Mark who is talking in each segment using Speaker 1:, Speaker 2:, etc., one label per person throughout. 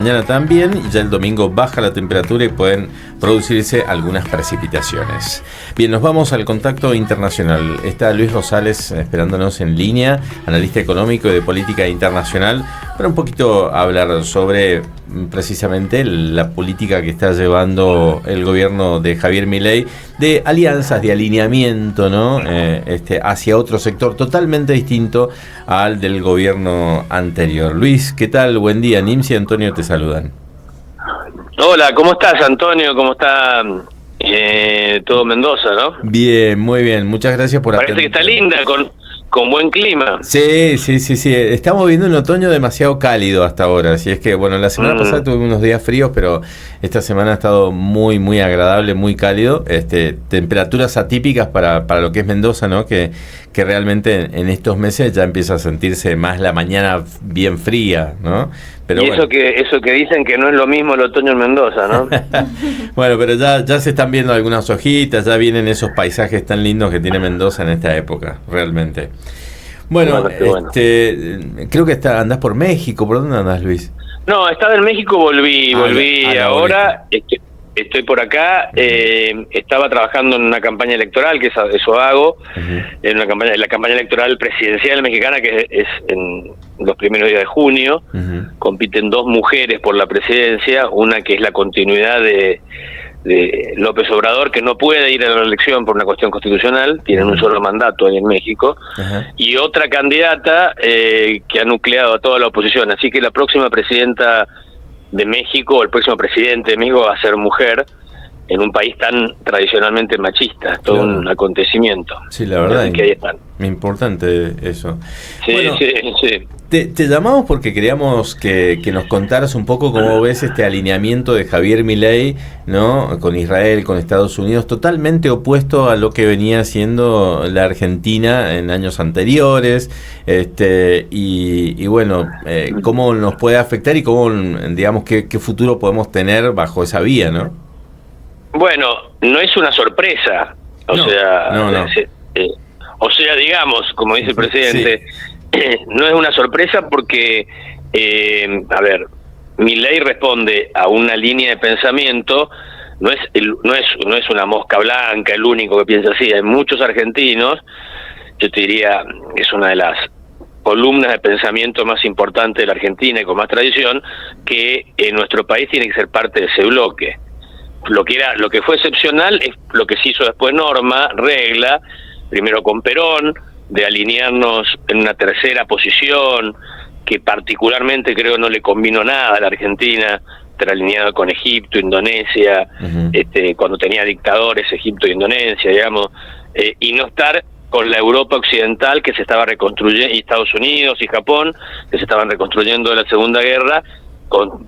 Speaker 1: Mañana también, y ya el domingo baja la temperatura y pueden producirse algunas precipitaciones. Bien, nos vamos al contacto internacional. Está Luis Rosales esperándonos en línea, analista económico y de política internacional, para un poquito hablar sobre precisamente la política que está llevando el gobierno de Javier Milei, de alianzas, de alineamiento, ¿no? Hacia otro sector totalmente distinto al del gobierno anterior. Luis, ¿qué tal? Buen día. Nimsi y Antonio te saludan.
Speaker 2: Hola, ¿cómo estás, Antonio? ¿Cómo está todo Mendoza, no?
Speaker 1: Bien, muy bien. Muchas gracias por atender.
Speaker 2: Parece que está linda, con buen clima.
Speaker 1: Sí. Estamos viendo un otoño demasiado cálido hasta ahora. Así es que, bueno, la semana pasada tuvimos unos días fríos, pero esta semana ha estado muy, muy agradable, muy cálido. Temperaturas atípicas para lo que es Mendoza, ¿no? Que realmente en estos meses ya empieza a sentirse más la mañana bien fría, ¿no? Pero
Speaker 2: y eso que dicen que no es lo mismo el otoño en Mendoza, ¿no?
Speaker 1: Bueno, pero ya se están viendo algunas hojitas, ya vienen esos paisajes tan lindos que tiene Mendoza en esta época, realmente. Bueno, creo que andás por México. ¿Por dónde andás, Luis?
Speaker 2: No, estaba en México, volví ahora. Estoy por acá. Estaba trabajando en una campaña electoral, que eso hago, en la campaña electoral presidencial mexicana, que es en los primeros días de junio. Compiten dos mujeres por la presidencia, una que es la continuidad de López Obrador, que no puede ir a la elección por una cuestión constitucional, tienen un solo mandato ahí en México, y otra candidata que ha nucleado a toda la oposición. Así que la próxima presidenta de México, o el próximo presidente de México, va a ser mujer en un país tan tradicionalmente machista. Es todo un acontecimiento.
Speaker 1: Sí, la verdad.
Speaker 2: Que ahí están.
Speaker 1: Importante eso.
Speaker 2: Sí, bueno, sí.
Speaker 1: Te llamamos porque queríamos que nos contaras un poco cómo ves este alineamiento de Javier Milei, ¿no? Con Israel, con Estados Unidos, totalmente opuesto a lo que venía haciendo la Argentina en años anteriores, y bueno, cómo nos puede afectar y cómo, digamos, qué futuro podemos tener bajo esa vía, ¿no?
Speaker 2: Bueno, no es una sorpresa, o sea, digamos, como dice el presidente, no es una sorpresa porque, Milei responde a una línea de pensamiento. No es una mosca blanca el único que piensa así. Hay muchos argentinos. Yo te diría que es una de las columnas de pensamiento más importantes de la Argentina y con más tradición, que en nuestro país tiene que ser parte de ese bloque. Lo que fue excepcional es lo que se hizo después norma, regla, primero con Perón, de alinearnos en una tercera posición, que particularmente creo no le convino nada a la Argentina, estar alineado con Egipto, Indonesia, cuando tenía dictadores, Egipto e Indonesia, digamos, y no estar con la Europa occidental que se estaba reconstruyendo, y Estados Unidos y Japón, que se estaban reconstruyendo de la Segunda Guerra,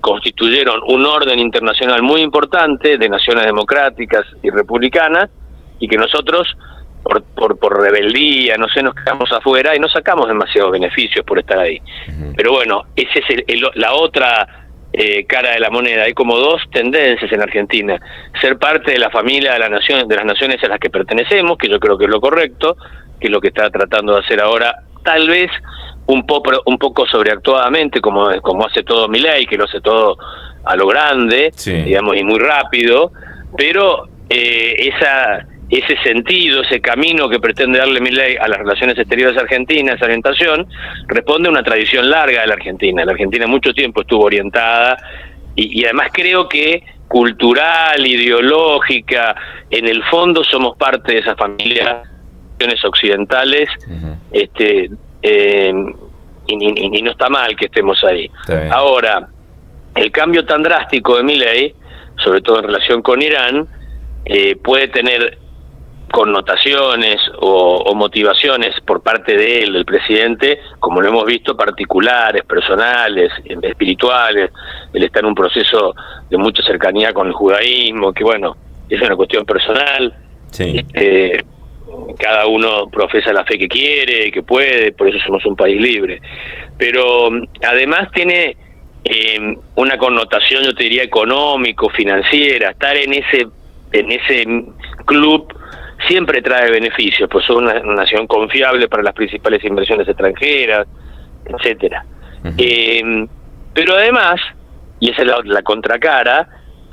Speaker 2: constituyeron un orden internacional muy importante de naciones democráticas y republicanas, y que nosotros por rebeldía, no sé, nos quedamos afuera y no sacamos demasiados beneficios por estar ahí. Pero bueno, ese es la otra cara de la moneda. Hay como dos tendencias en Argentina: ser parte de la familia de las naciones a las que pertenecemos, que yo creo que es lo correcto, que es lo que está tratando de hacer ahora, tal vez un poco sobreactuadamente, como hace todo Milei, que lo hace todo a lo grande, digamos, y muy rápido, pero ese sentido, ese camino que pretende darle Milei a las relaciones exteriores argentinas, esa orientación, responde a una tradición larga de la Argentina. La Argentina mucho tiempo estuvo orientada, y además creo que cultural, ideológica, en el fondo somos parte de esa familia de naciones occidentales, y no está mal que estemos ahí. Ahora, el cambio tan drástico de Milei, sobre todo en relación con Irán, puede tener connotaciones o motivaciones por parte de él, del presidente, como lo hemos visto, particulares, personales, espirituales. Él está en un proceso de mucha cercanía con el judaísmo, que bueno, es una cuestión personal. Cada uno profesa la fe que quiere, que puede, por eso somos un país libre. Pero además tiene una connotación, yo te diría, económico, financiera. Estar en ese club siempre trae beneficios, pues son una nación confiable para las principales inversiones extranjeras, etcétera. Pero además y esa es la contracara.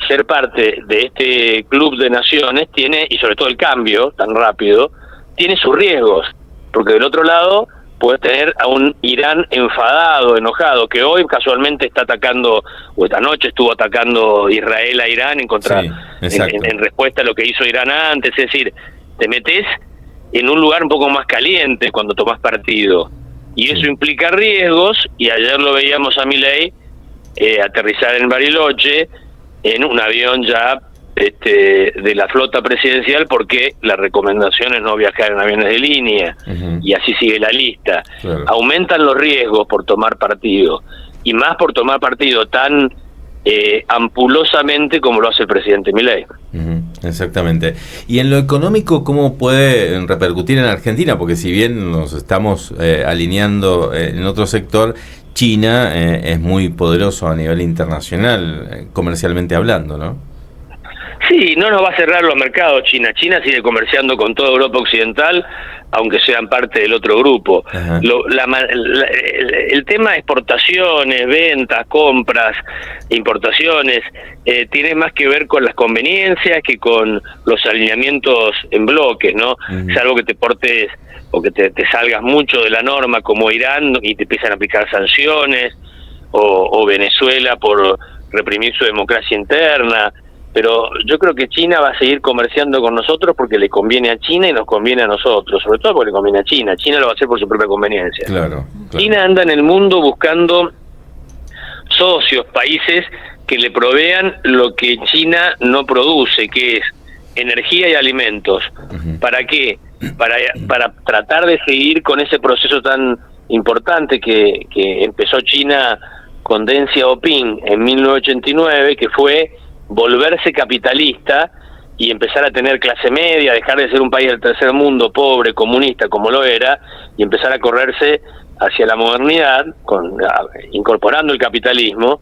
Speaker 2: Ser parte de este club de naciones tiene, y sobre todo el cambio tan rápido, tiene sus riesgos, porque del otro lado puedes tener a un Irán enfadado, enojado, que hoy casualmente está atacando, o esta noche estuvo atacando Israel a Irán en respuesta a lo que hizo Irán antes. Es decir, te metes en un lugar un poco más caliente cuando tomás partido, y eso implica riesgos, y ayer lo veíamos a Milei aterrizar en Bariloche en un avión ya de la flota presidencial, porque la recomendación es no viajar en aviones de línea, y así sigue la lista. Claro. Aumentan los riesgos por tomar partido, y más por tomar partido tan ampulosamente como lo hace el presidente Milei.
Speaker 1: Exactamente. Y en lo económico, ¿cómo puede repercutir en Argentina? Porque si bien nos estamos alineando en otro sector, China es muy poderoso a nivel internacional, comercialmente hablando, ¿no?
Speaker 2: Sí, no nos va a cerrar los mercados China. China sigue comerciando con toda Europa Occidental, aunque sean parte del otro grupo. El tema de exportaciones, ventas, compras, importaciones, tiene más que ver con las conveniencias que con los alineamientos en bloques, ¿no? Salvo que te portes o que te salgas mucho de la norma, como Irán, y te empiezan a aplicar sanciones, o Venezuela por reprimir su democracia interna. Pero yo creo que China va a seguir comerciando con nosotros porque le conviene a China y nos conviene a nosotros, sobre todo porque le conviene a China. China lo va a hacer por su propia conveniencia. Claro. China anda en el mundo buscando socios, países que le provean lo que China no produce, que es energía y alimentos. ¿Para qué? Para tratar de seguir con ese proceso tan importante que empezó China con Deng Xiaoping en 1989, que fue volverse capitalista y empezar a tener clase media, dejar de ser un país del tercer mundo pobre, comunista como lo era, y empezar a correrse hacia la modernidad, incorporando el capitalismo.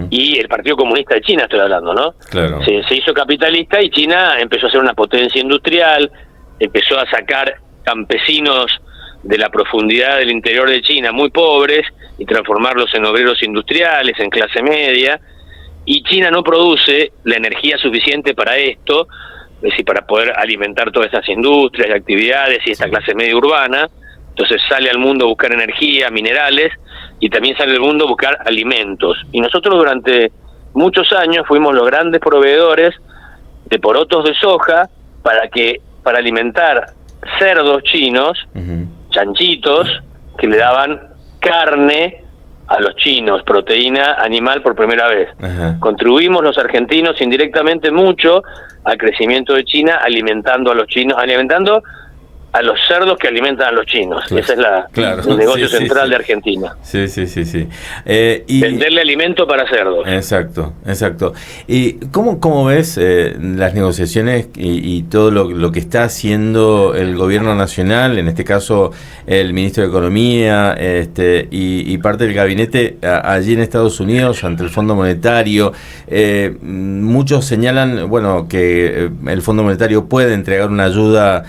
Speaker 2: Y el Partido Comunista de China estoy hablando, ¿no? Claro. Se hizo capitalista, y China empezó a ser una potencia industrial, empezó a sacar campesinos de la profundidad del interior de China muy pobres y transformarlos en obreros industriales, en clase media. Y China no produce la energía suficiente para esto, es decir, para poder alimentar todas estas industrias y actividades y esta clase media urbana. Entonces sale al mundo a buscar energía, minerales, y también sale al mundo a buscar alimentos. Y nosotros durante muchos años fuimos los grandes proveedores de porotos de soja para alimentar cerdos chinos, chanchitos, que le daban carne a los chinos, proteína animal por primera vez. Contribuimos los argentinos indirectamente mucho al crecimiento de China, alimentando a los chinos, alimentando a los cerdos que alimentan a los chinos. Claro. Ese es el negocio central de Argentina.
Speaker 1: Sí.
Speaker 2: Y venderle alimento para cerdos.
Speaker 1: Exacto. ¿Y cómo ves las negociaciones y todo lo que está haciendo el gobierno nacional, en este caso el ministro de Economía y parte del gabinete allí en Estados Unidos ante el Fondo Monetario? Muchos señalan, que el Fondo Monetario puede entregar una ayuda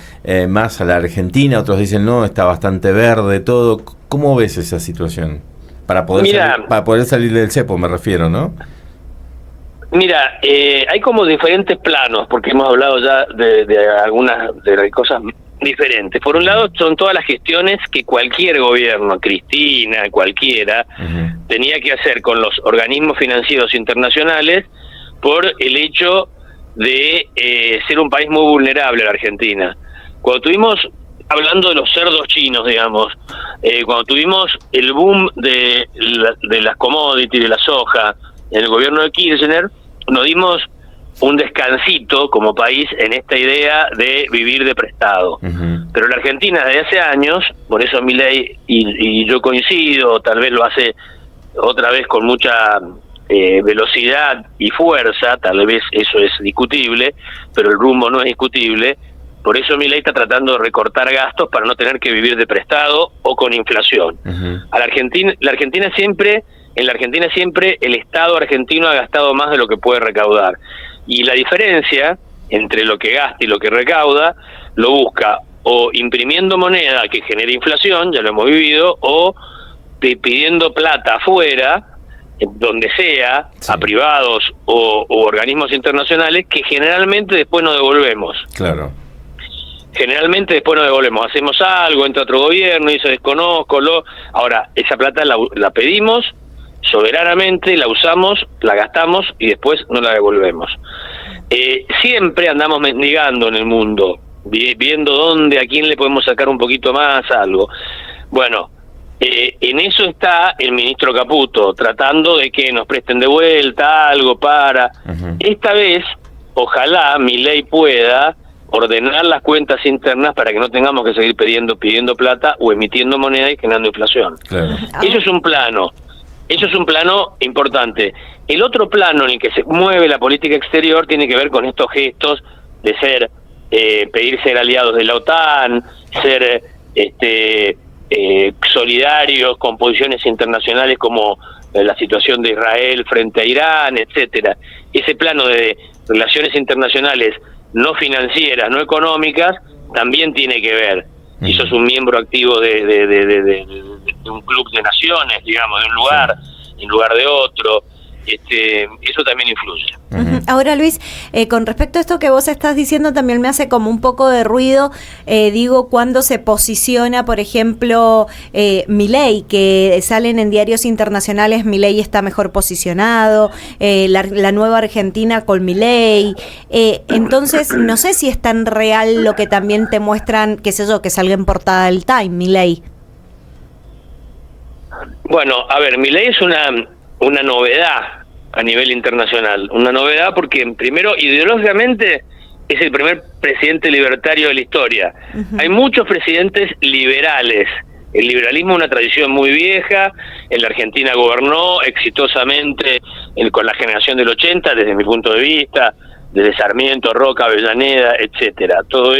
Speaker 1: más a la Argentina, otros dicen no, está bastante verde todo. ¿Cómo ves esa situación? Para poder salir del cepo, me refiero, ¿no?
Speaker 2: Mira, hay como diferentes planos, porque hemos hablado ya de algunas de cosas diferentes. Por un lado, son todas las gestiones que cualquier gobierno, Cristina, cualquiera, tenía que hacer con los organismos financieros internacionales por el hecho de ser un país muy vulnerable, la Argentina. Cuando tuvimos, hablando de los cerdos chinos, digamos, cuando tuvimos el boom de las commodities, de la soja, en el gobierno de Kirchner, nos dimos un descansito como país en esta idea de vivir de prestado. Pero la Argentina desde hace años, por eso Milei y yo coincido, tal vez lo hace otra vez con mucha velocidad y fuerza, tal vez eso es discutible, pero el rumbo no es discutible. Por eso Milei está tratando de recortar gastos para no tener que vivir de prestado o con inflación. En la Argentina siempre el Estado argentino ha gastado más de lo que puede recaudar. Y la diferencia entre lo que gasta y lo que recauda lo busca o imprimiendo moneda que genere inflación, ya lo hemos vivido, o pidiendo plata afuera donde sea,
Speaker 1: sí,
Speaker 2: a privados o organismos internacionales, que generalmente después no devolvemos.
Speaker 1: claro.
Speaker 2: Generalmente después no devolvemos, hacemos algo, entra otro gobierno y dice desconozco, ahora esa plata la pedimos soberanamente, la usamos, la gastamos y después no la devolvemos. Siempre andamos mendigando en el mundo, viendo dónde, a quién le podemos sacar un poquito más, algo. Bueno, en eso está el ministro Caputo, tratando de que nos presten de vuelta algo para...
Speaker 1: Uh-huh.
Speaker 2: Esta vez, ojalá Milei pueda ordenar las cuentas internas para que no tengamos que seguir pidiendo plata o emitiendo moneda y generando inflación.
Speaker 1: Claro.
Speaker 2: Eso es un plano. Eso es un plano importante. El otro plano en el que se mueve la política exterior tiene que ver con estos gestos de pedir ser aliados de la OTAN, ser solidarios con posiciones internacionales como la situación de Israel frente a Irán, etcétera. Ese plano de relaciones internacionales no financieras, no económicas, también tiene que ver. Si sos un miembro activo de un club de naciones, digamos, de un lugar, en lugar de otro, eso también influye.
Speaker 3: Uh-huh. Ahora, Luis, con respecto a esto que vos estás diciendo, también me hace como un poco de ruido, cuando se posiciona, por ejemplo, Milei, que salen en diarios internacionales, Milei está mejor posicionado, la nueva Argentina con Milei, entonces no sé si es tan real lo que también te muestran, qué sé yo, que salga en portada del Time, Milei.
Speaker 2: Bueno, a ver, Milei es una novedad a nivel internacional, una novedad porque primero ideológicamente es el primer presidente libertario de la historia. Uh-huh. Hay muchos presidentes liberales. El liberalismo es una tradición muy vieja, en la Argentina gobernó exitosamente con la generación del 80, desde mi punto de vista, desde Sarmiento, Roca, Avellaneda, etcétera. Todas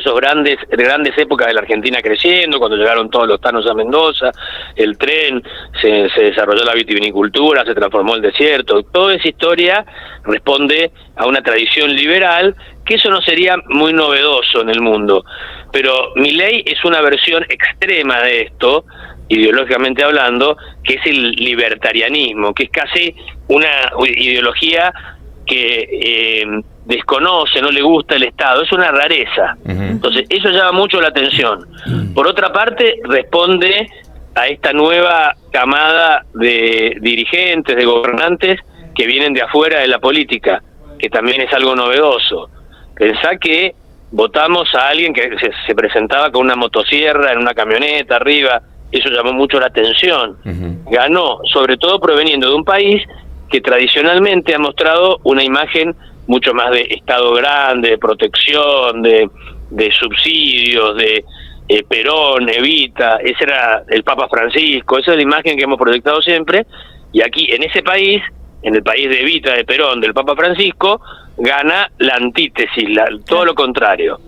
Speaker 2: esas grandes épocas de la Argentina creciendo, cuando llegaron todos los tanos a Mendoza, el tren, se desarrolló la vitivinicultura, se transformó el desierto, toda esa historia responde a una tradición liberal, que eso no sería muy novedoso en el mundo. Pero Milei es una versión extrema de esto, ideológicamente hablando, que es el libertarianismo, que es casi una ideología que desconoce, no le gusta el Estado, es una rareza. Uh-huh. Entonces eso llama mucho la atención. Por otra parte, responde a esta nueva camada de dirigentes, de gobernantes que vienen de afuera de la política, que también es algo novedoso. Pensá que votamos a alguien que se presentaba con una motosierra en una camioneta arriba, eso llamó mucho la atención. Uh-huh. Ganó, sobre todo proveniendo de un país que tradicionalmente ha mostrado una imagen mucho más de Estado grande, de protección, de subsidios, de Perón, Evita, ese era el Papa Francisco, esa es la imagen que hemos proyectado siempre, y aquí en ese país, en el país de Evita, de Perón, del Papa Francisco, gana la antítesis, todo lo contrario,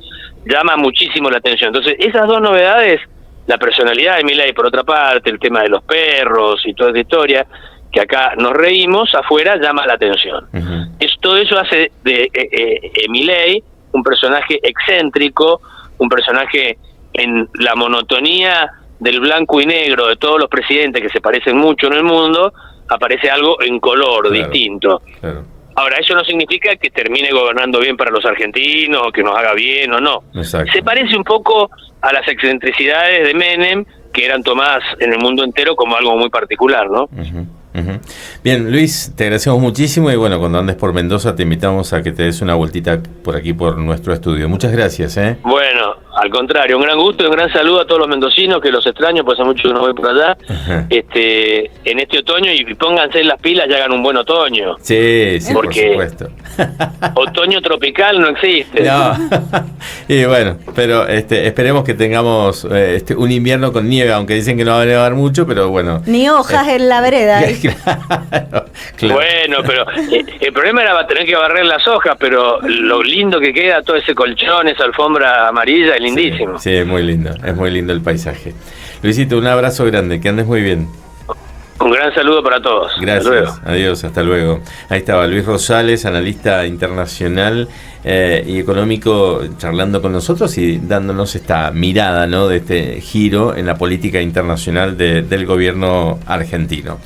Speaker 2: llama muchísimo la atención. Entonces esas dos novedades, la personalidad de Milei por otra parte, el tema de los perros y toda esa historia, que acá nos reímos, afuera llama la atención. Uh-huh. Todo eso hace de Milei un personaje excéntrico, un personaje en la monotonía del blanco y negro de todos los presidentes que se parecen mucho en el mundo, aparece algo en color, claro, distinto. Claro. Ahora, eso no significa que termine gobernando bien para los argentinos, o que nos haga bien o no. Exacto. Se parece un poco a las excentricidades de Menem, que eran tomadas en el mundo entero como algo muy particular, ¿no?
Speaker 1: Uh-huh. Uh-huh. Bien, Luis, te agradecemos muchísimo y bueno, cuando andes por Mendoza te invitamos a que te des una vueltita por aquí, por nuestro estudio. Muchas gracias.
Speaker 2: Bueno, al contrario, un gran gusto y un gran saludo a todos los mendocinos, que los extraño, pues hace mucho que no voy por allá, uh-huh, en este otoño, y pónganse las pilas y hagan un buen otoño.
Speaker 1: Sí, sí,
Speaker 2: porque
Speaker 1: por supuesto.
Speaker 2: Otoño tropical no existe.
Speaker 1: No. Y bueno, pero esperemos que tengamos un invierno con nieve, aunque dicen que no va a nevar mucho, pero bueno.
Speaker 3: Ni hojas en la vereda.
Speaker 1: Claro.
Speaker 2: Bueno, pero el problema era tener que barrer las hojas, pero lo lindo que queda, todo ese colchón, esa alfombra amarilla, es lindísimo.
Speaker 1: Sí, es muy lindo el paisaje. Luisito, un abrazo grande, que andes muy bien.
Speaker 2: Un gran saludo para todos.
Speaker 1: Gracias. Hasta luego. Adiós, hasta luego. Ahí estaba Luis Rosales, analista internacional y económico, charlando con nosotros y dándonos esta mirada, ¿no?, de este giro en la política internacional del gobierno argentino.